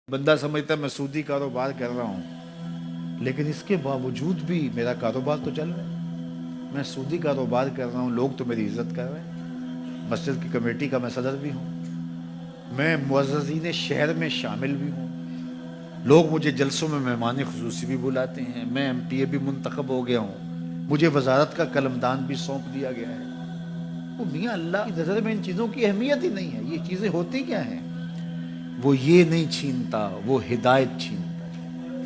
بندہ سمجھتا ہے میں سودی کاروبار کر رہا ہوں، لیکن اس کے باوجود بھی میرا کاروبار تو چل رہا ہے۔ میں سودی کاروبار کر رہا ہوں، لوگ تو میری عزت کر رہے ہیں، مسجد کی کمیٹی کا میں صدر بھی ہوں، میں معززین شہر میں شامل بھی ہوں، لوگ مجھے جلسوں میں مہمان خصوصی بھی بلاتے ہیں، میں ایم پی اے بھی منتخب ہو گیا ہوں، مجھے وزارت کا قلمدان بھی سونپ دیا گیا ہے۔ وہ میاں اللہ کی نظر میں ان چیزوں کی اہمیت ہی نہیں ہے۔ یہ چیزیں ہوتی کیا ہیں؟ وہ یہ نہیں چھینتا، وہ ہدایت چھینتا ہے۔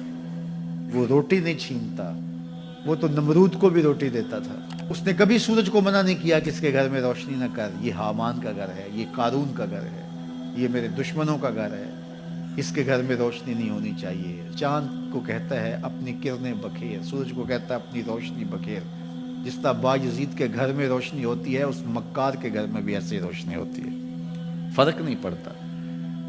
وہ روٹی نہیں چھینتا، وہ تو نمرود کو بھی روٹی دیتا تھا۔ اس نے کبھی سورج کو منع نہیں کیا کہ اس کے گھر میں روشنی نہ کر، یہ حامان کا گھر ہے، یہ قارون کا گھر ہے، یہ میرے دشمنوں کا گھر ہے، اس کے گھر میں روشنی نہیں ہونی چاہیے۔ چاند کو کہتا ہے اپنی کرنیں بکھیر، سورج کو کہتا ہے اپنی روشنی بکھیر۔ جس طرح باجزید کے گھر میں روشنی ہوتی ہے، اس مکار کے گھر میں بھی ایسی روشنی ہوتی ہے، فرق نہیں پڑتا۔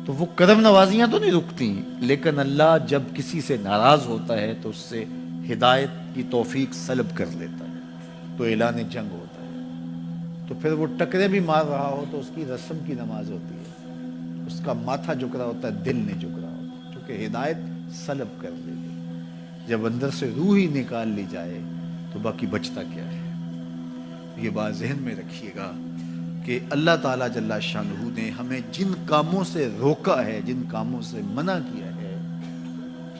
تو وہ کرم نوازیاں تو نہیں رکتی، لیکن اللہ جب کسی سے ناراض ہوتا ہے تو اس سے ہدایت کی توفیق سلب کر لیتا ہے، تو اعلان جنگ ہوتا ہے۔ تو پھر وہ ٹکرے بھی مار رہا ہو تو اس کی رسم کی نماز ہوتی ہے، اس کا ماتھا جھک رہا ہوتا ہے، دل نہیں جھک رہا ہوتا، کیونکہ ہدایت سلب کر لی گئی۔ جب اندر سے روح ہی نکال لی جائے تو باقی بچتا کیا ہے؟ یہ بات ذہن میں رکھیے گا کہ اللہ تعالیٰ جل شانہ نے ہمیں جن کاموں سے روکا ہے، جن کاموں سے منع کیا ہے،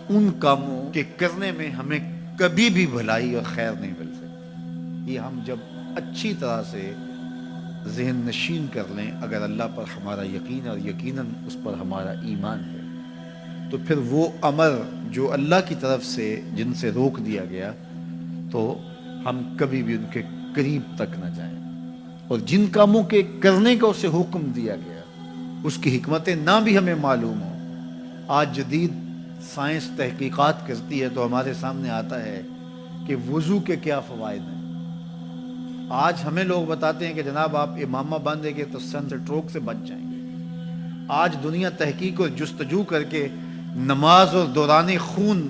ان کاموں کے کرنے میں ہمیں کبھی بھی بھلائی اور خیر نہیں مل سکتی۔ یہ ہم جب اچھی طرح سے ذہن نشین کر لیں، اگر اللہ پر ہمارا یقین اور یقیناً اس پر ہمارا ایمان ہے، تو پھر وہ امر جو اللہ کی طرف سے جن سے روک دیا گیا، تو ہم کبھی بھی ان کے قریب تک نہ جائیں، اور جن کاموں کے کرنے کا اسے حکم دیا گیا اس کی حکمتیں نہ بھی ہمیں معلوم ہوں۔ آج جدید سائنس تحقیقات کرتی ہے تو ہمارے سامنے آتا ہے کہ وضو کے کیا فوائد ہیں۔ آج ہمیں لوگ بتاتے ہیں کہ جناب آپ امامہ باندھیں گے تو سن سٹروک سے بچ جائیں گے۔ آج دنیا تحقیق اور جستجو کر کے نماز اور دوران خون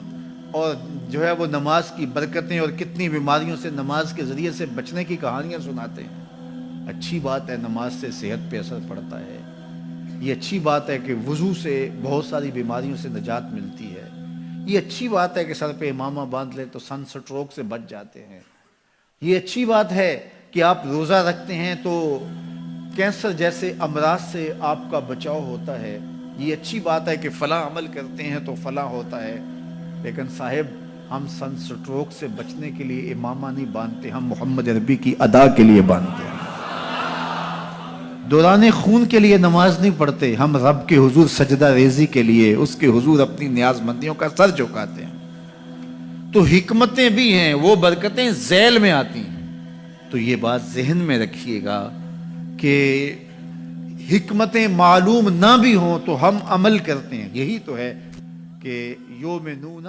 اور جو ہے وہ نماز کی برکتیں اور کتنی بیماریوں سے نماز کے ذریعے سے بچنے کی کہانیاں سناتے ہیں۔ اچھی بات ہے، نماز سے صحت پہ اثر پڑتا ہے، یہ اچھی بات ہے کہ وضو سے بہت ساری بیماریوں سے نجات ملتی ہے، یہ اچھی بات ہے کہ سر پہ امامہ باندھ لے تو سن سٹروک سے بچ جاتے ہیں، یہ اچھی بات ہے کہ آپ روزہ رکھتے ہیں تو کینسر جیسے امراض سے آپ کا بچاؤ ہوتا ہے، یہ اچھی بات ہے کہ فلاں عمل کرتے ہیں تو فلاں ہوتا ہے۔ لیکن صاحب، ہم سن سٹروک سے بچنے کے لیے امامہ نہیں باندھتے، ہم محمد عربی کی ادا کے لیے باندھتے ہیں۔ دوران خون کے لیے نماز نہیں پڑھتے، ہم رب کے حضور سجدہ ریزی کے لیے اس کے حضور اپنی نیاز مندیوں کا سر جھکاتے ہیں۔ تو حکمتیں بھی ہیں، وہ برکتیں ذیل میں آتی ہیں۔ تو یہ بات ذہن میں رکھیے گا کہ حکمتیں معلوم نہ بھی ہوں تو ہم عمل کرتے ہیں۔ یہی تو ہے کہ یومنون